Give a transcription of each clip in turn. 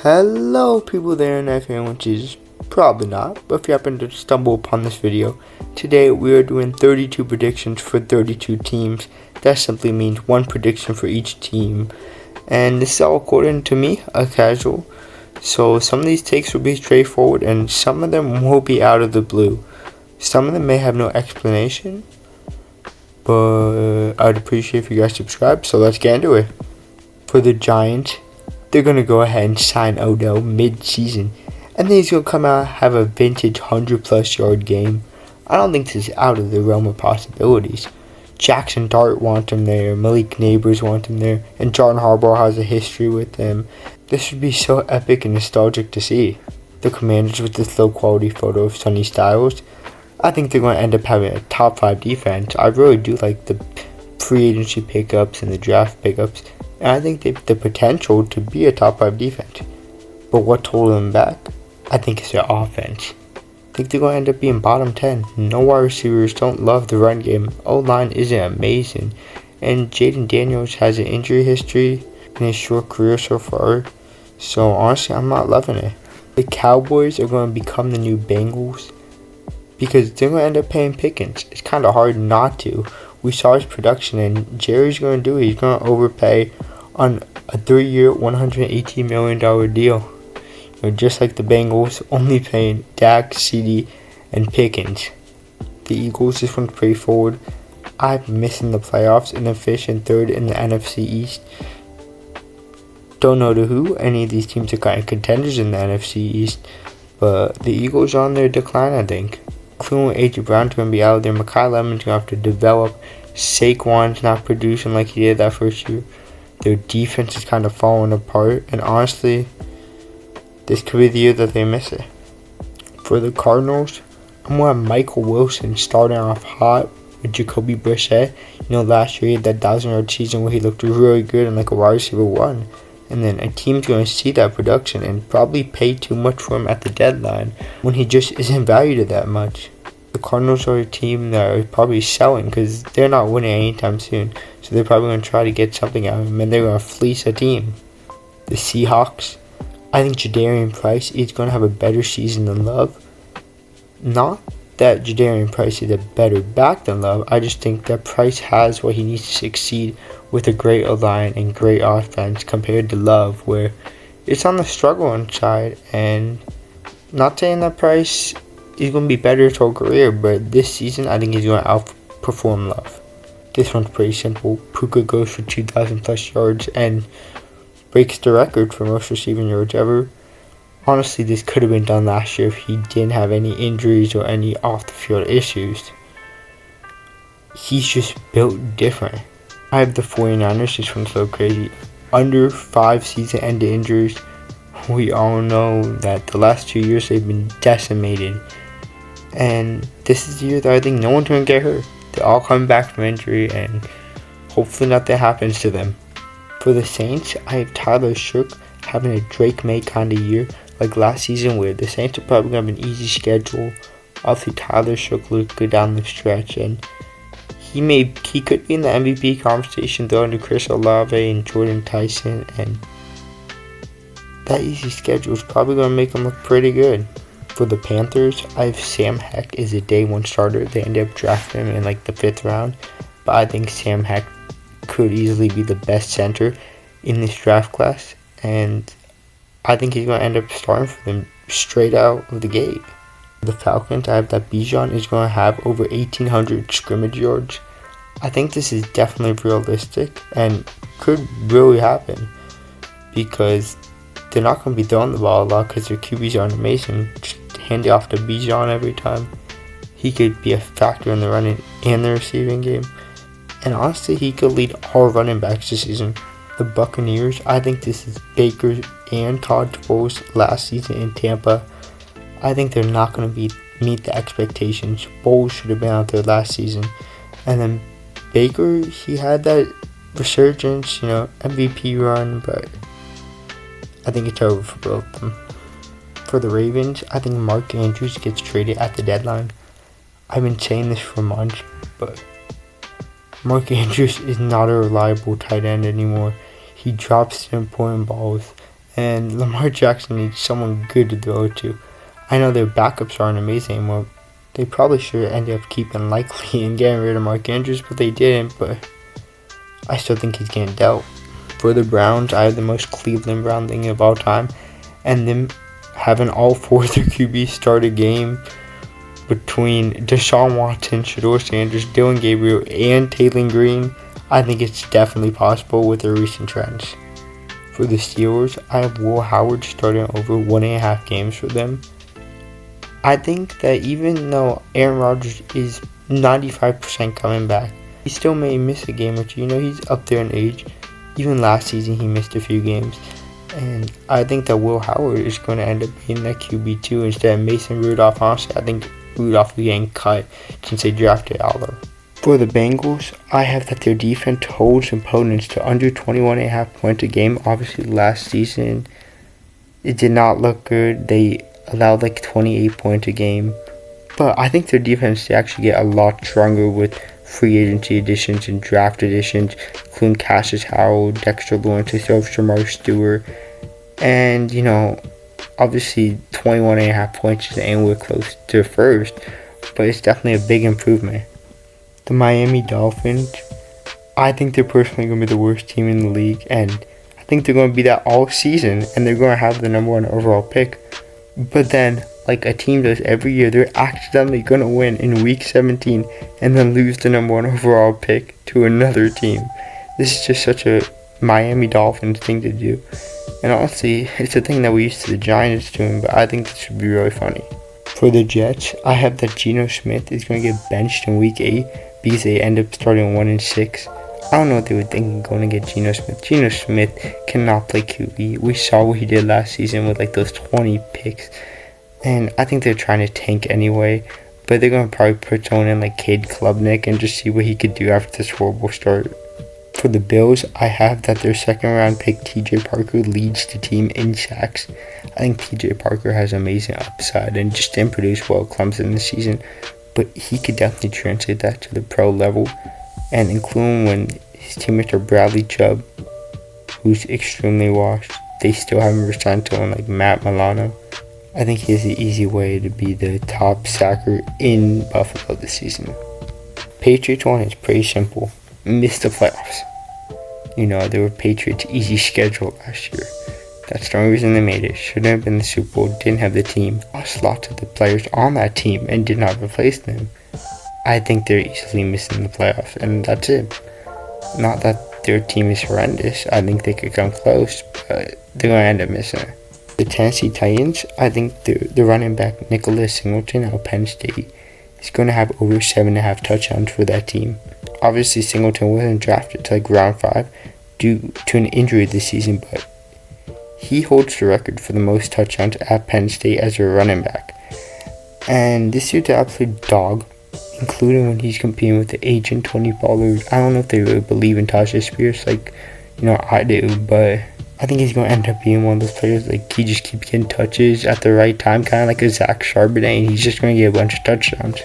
Hello people there in FM, which is probably not, but if you happen to stumble upon this video, today we are doing 32 predictions for 32 teams. That simply means one prediction for each team, and this is all according to me, a casual. So some of these takes will be straightforward and some of them will be out of the blue. Some of them may have no explanation, but I'd appreciate if you guys subscribe, so let's get into it. For the Giants, they're going to go ahead and sign Odell mid-season, and then he's going to come out and have a vintage 100-plus yard game. I don't think this is out of the realm of possibilities. Jackson Dart want him there, Malik Neighbors want him there, and John Harbaugh has a history with them. This would be so epic and nostalgic to see. The Commanders with this low-quality photo of Sonny Styles, I think they're going to end up having a top 5 defense. I really do like the free agency pickups and the draft pickups. And I think they have the potential to be a top 5 defense. But what holding them back, I think, is their offense. I think they're going to end up being bottom 10. No wide receivers, don't love the run game. O-line isn't amazing. And Jaden Daniels has an injury history in his short career so far. So honestly, I'm not loving it. The Cowboys are going to become the new Bengals because they're going to end up paying Pickens. It's kind of hard not to. We saw his production, and Jerry's going to do it. He's going to overpay on a 3-year, $118 million deal. Just like the Bengals, only paying Dak, CD, and Pickens. The Eagles just want to play forward. I'm missing the playoffs and then finishing third in the NFC East. Don't know to who. Any of these teams are kind of contenders in the NFC East, but the Eagles are on their decline, I think. Cleveland, A.J. Brown's going to be out there. Mekhi Lemon's going to have to develop. Saquon's not producing like he did that first year. Their defense is kind of falling apart, and honestly, this could be the year that they miss it. For the Cardinals, I'm going to have Michael Wilson starting off hot with Jacoby Brissett. Last year he had that 1,000-yard season where he looked really good and like a wide receiver 1. And then a team's going to see that production and probably pay too much for him at the deadline when he just isn't valued that much. The Cardinals are a team that are probably selling because they're not winning anytime soon. So they're probably going to try to get something out of him, and they're going to fleece a team. The Seahawks, I think Jadarian Price is going to have a better season than Love. Not that Jadarian Price is a better back than Love. I just think that Price has what he needs to succeed with a great O-line and great offense compared to Love, where it's on the struggling side. And not saying that Price is going to be better his whole career, but this season I think he's going to outperform Love. This one's pretty simple. Puka goes for 2,000 plus yards and breaks the record for most receiving yards ever. Honestly, this could have been done last year if he didn't have any injuries or any off-the-field issues. He's just built different. I have the 49ers. This one's so crazy. Under 5 season-ending injuries. We all know that the last 2 years they've been decimated. And this is the year that I think no one's going to get hurt. They're all coming back from injury, and hopefully nothing happens to them. For the Saints, I have Tyler Shough having a Drake May kind of year, like last season, where the Saints are probably going to have an easy schedule. Obviously, Tyler Shough looked good down the stretch, and he could be in the MVP conversation though under Chris Olave and Jordan Tyson, and that easy schedule is probably going to make him look pretty good. For the Panthers, I have Sam Heck as a day 1 starter. They ended up drafting him in like the 5th round, but I think Sam Heck could easily be the best center in this draft class, and I think he's going to end up starting for them straight out of the gate. The Falcons, I have that Bijan is going to have over 1,800 scrimmage yards. I think this is definitely realistic and could really happen because they're not going to be throwing the ball a lot because their QBs aren't amazing. Just hand it off to Bijan every time. He could be a factor in the running and the receiving game. And honestly, he could lead all running backs this season. The Buccaneers, I think this is Baker and Todd Bowles last season in Tampa. I think they're not going to meet the expectations. Bowles should have been out there last season. And then Baker, he had that resurgence, MVP run, but I think it's over for both of them. For the Ravens, I think Mark Andrews gets traded at the deadline. I've been saying this for months, but Mark Andrews is not a reliable tight end anymore. He drops important balls, and Lamar Jackson needs someone good to throw it to. I know their backups aren't amazing anymore. They probably should end up keeping Likely and getting rid of Mark Andrews, but they didn't. But I still think he's getting dealt. For the Browns, I have the most Cleveland Brown thing of all time, and them having all four of their QBs start a game between Deshaun Watson, Shedeur Sanders, Dylan Gabriel, and Taylor Green. I think it's definitely possible with their recent trends. For the Steelers, I have Will Howard starting over 1.5 games for them. I think that even though Aaron Rodgers is 95% coming back, he still may miss a game or two. He's up there in age. Even last season, he missed a few games. And I think that Will Howard is going to end up being that QB2 instead of Mason Rudolph. Honestly, I think Rudolph is getting cut since they drafted Aller. For the Bengals, I have that their defense holds opponents to under 21.5 points a game. Obviously, last season, it did not look good. They allowed 28 points a game. But I think their defense they actually get a lot stronger with free agency additions and draft additions, including Cassius Howell, Dexter Lawrence, Shamar Stewart. And, obviously 21.5 points is anywhere close to first, but it's definitely a big improvement. The Miami Dolphins, I think they're personally going to be the worst team in the league, and I think they're going to be that all season, and they're going to have the number 1 overall pick. But then, like a team does every year, they're accidentally going to win in week 17 and then lose the number 1 overall pick to another team. This is just such a Miami Dolphins thing to do. And honestly, it's a thing that we used to the Giants doing, but I think this would be really funny. For the Jets, I have that Geno Smith is going to get benched in week 8 because they end up starting 1-6. I don't know what they were thinking going to get Geno Smith. Geno Smith cannot play QB. We saw what he did last season with those 20 picks. And I think they're trying to tank anyway. But they're going to probably put someone in Cade Klubnik and just see what he could do after this horrible start. For the Bills, I have that their second round pick TJ Parker leads the team in sacks. I think TJ Parker has amazing upside and just didn't produce well at Clemson this season. But he could definitely translate that to the pro level. And including when his teammates are Bradley Chubb, who's extremely washed, they still haven't resigned someone like Matt Milano. I think he has the easy way to be the top sacker in Buffalo this season. Patriots one is pretty simple. Missed the playoffs. They were Patriots' easy schedule last year. That's the only reason they made it. Shouldn't have been the Super Bowl, didn't have the team, lost lots of the players on that team and did not replace them. I think they're easily missing the playoffs, and that's it. Not that their team is horrendous. I think they could come close, but they're going to end up missing it. The Tennessee Titans, I think the running back Nicholas Singleton out of Penn State is going to have over 7.5 touchdowns for that team. Obviously, Singleton wasn't drafted to round 5 due to an injury this season, but he holds the record for the most touchdowns at Penn State as a running back. And this dude's an absolute dog, including when he's competing with the agent Tony Pollard. I don't know if they really believe in Tajay Spears I do, but I think he's going to end up being one of those players, he just keeps getting touches at the right time, kind of like a Zach Charbonnet, and he's just going to get a bunch of touchdowns.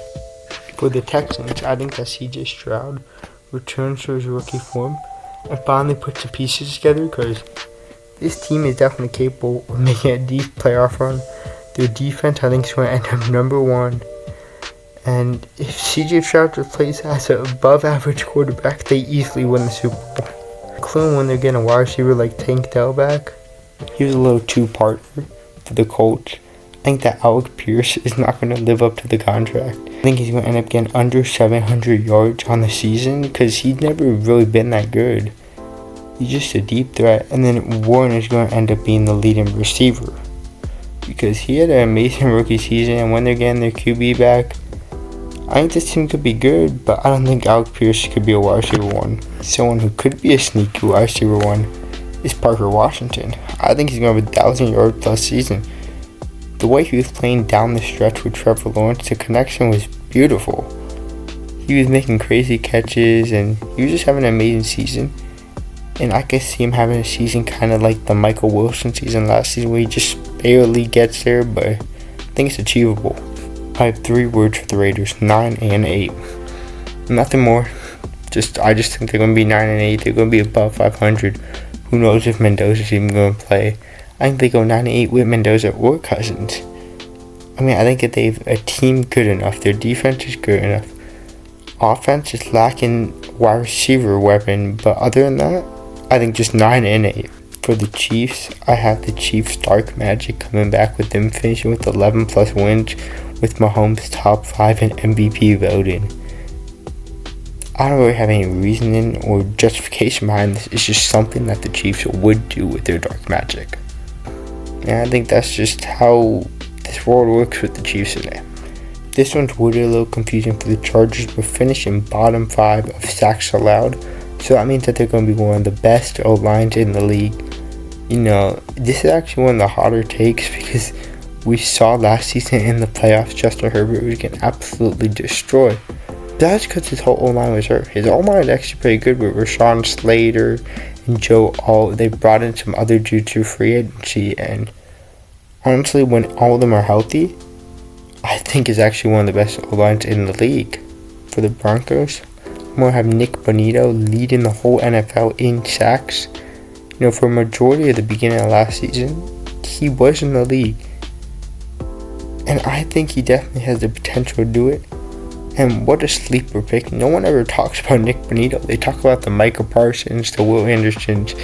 For the Texans, I think that C.J. Stroud returns to his rookie form and finally puts the pieces together, because this team is definitely capable of making a deep playoff run. Their defense, I think, is going to end up number 1. And if C.J. Stroud plays as an above-average quarterback, they easily win the Super Bowl. Including when they're getting a wide receiver like Tank Dell back. He was a little two-parter for the Colts. I think that Alec Pierce is not going to live up to the contract. I think he's going to end up getting under 700 yards on the season because he's never really been that good. He's just a deep threat. And then Warren is going to end up being the leading receiver because he had an amazing rookie season, and when they're getting their QB back, I think this team could be good, but I don't think Alec Pierce could be a wide receiver 1. Someone who could be a sneaky wide receiver 1 is Parker Washington. I think he's going to have a 1,000-yard plus season. The way he was playing down the stretch with Trevor Lawrence, the connection was beautiful. He was making crazy catches, and he was just having an amazing season. And I could see him having a season kind of like the Michael Wilson season last season, where he just barely gets there, but I think it's achievable. I have 3 words for the Raiders: 9 and 8. Nothing more. I just think they're going to be 9 and 8. They're going to be above 500. Who knows if Mendoza's even going to play? I think they go 9-8 with Mendoza or Cousins. I mean, I think that they have a team good enough. Their defense is good enough. Offense is lacking wide receiver weapon, but other than that, I think just 9-8. For the Chiefs, I have the Chiefs dark magic coming back with them finishing with 11 plus wins with Mahomes top 5 in MVP voting. I don't really have any reasoning or justification behind this. It's just something that the Chiefs would do with their dark magic. And I think that's just how this world works with the Chiefs today. This one's would be a little confusing for the Chargers, but finishing bottom 5 of sacks allowed. So that means that they're going to be one of the best O-lines in the league. You know, this is actually one of the hotter takes because we saw last season in the playoffs Justin Herbert was getting absolutely destroyed. That's because his whole O-line was hurt. His O-line is actually pretty good with Rashawn Slater and Joe Alt. They brought in some other dudes through free agency, and honestly, when all of them are healthy, I think is actually one of the best O-lines in the league. For the Broncos, I'm going to have Nick Bonito leading the whole NFL in sacks. You know, for a majority of the beginning of last season, he was in the league. And I think he definitely has the potential to do it. And what a sleeper pick. No one ever talks about Nick Bonito. They talk about the Micah Parsons, the Will Andersons,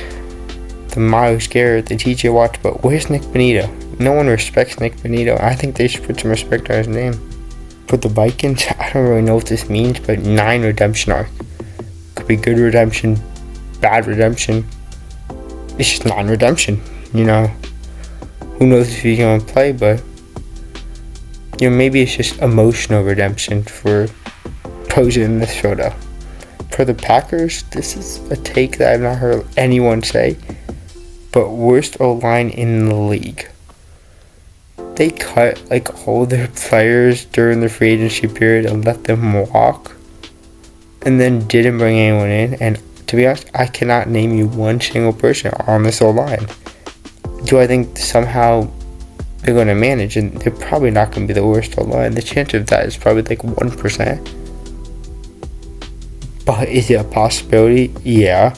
the Myles Garrett, the TJ Watts, but where's Nick Bonito? No one respects Nick Bonito. I think they should put some respect on his name. For the Vikings, I don't really know what this means, but 9 redemption arc. Could be good redemption, bad redemption. It's just non-redemption, you know. Who knows if he's going to play, but you know, maybe it's just emotional redemption for posing in this photo. For the Packers, this is a take that I've not heard anyone say, but worst O-line in the league. They cut like all their players during the free agency period and let them walk, and then didn't bring anyone in. And to be honest, I cannot name you one single person on this O-line. Do I think somehow they're going to manage? And they're probably not going to be the worst O-line. The chance of that is probably like 1%. But is it a possibility? Yeah.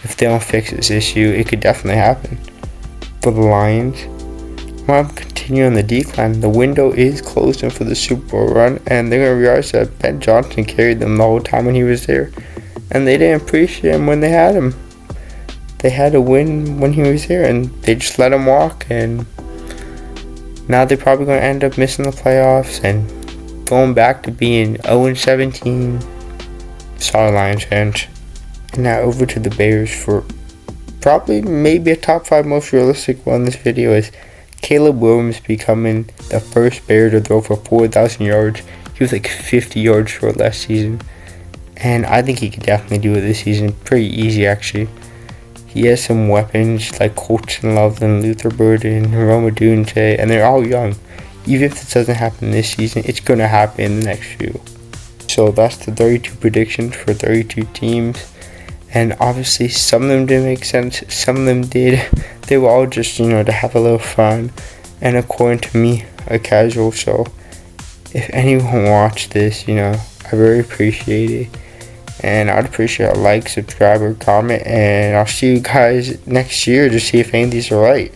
If they don't fix this issue, it could definitely happen. For the Lions, well, I'm continuing on the decline. The window is closing for the Super Bowl run, and they're going to realize that Ben Johnson carried them the whole time when he was there. And they didn't appreciate him when they had him. They had to win when he was here, and they just let him walk, and now they're probably going to end up missing the playoffs and going back to being 0-17. Sorry, Lions fans. And now over to the Bears for probably maybe a top 5 most realistic one. This video is Caleb Williams becoming the first Bear to throw for 4,000 yards. He was like 50 yards short last season, and I think he could definitely do it this season. Pretty easy, actually. He has some weapons like Colton Love and Luther Burden, Rome Odunze, and they're all young. Even if this doesn't happen this season, it's going to happen in the next few. So that's the 32 predictions for 32 teams. And obviously some of them didn't make sense, some of them did. They were all just, you know, to have a little fun. And according to me, a casual. So if anyone watched this, you know, I very appreciate it. And I'd appreciate a like, subscribe, or comment. And I'll see you guys next year to see if any of these are right.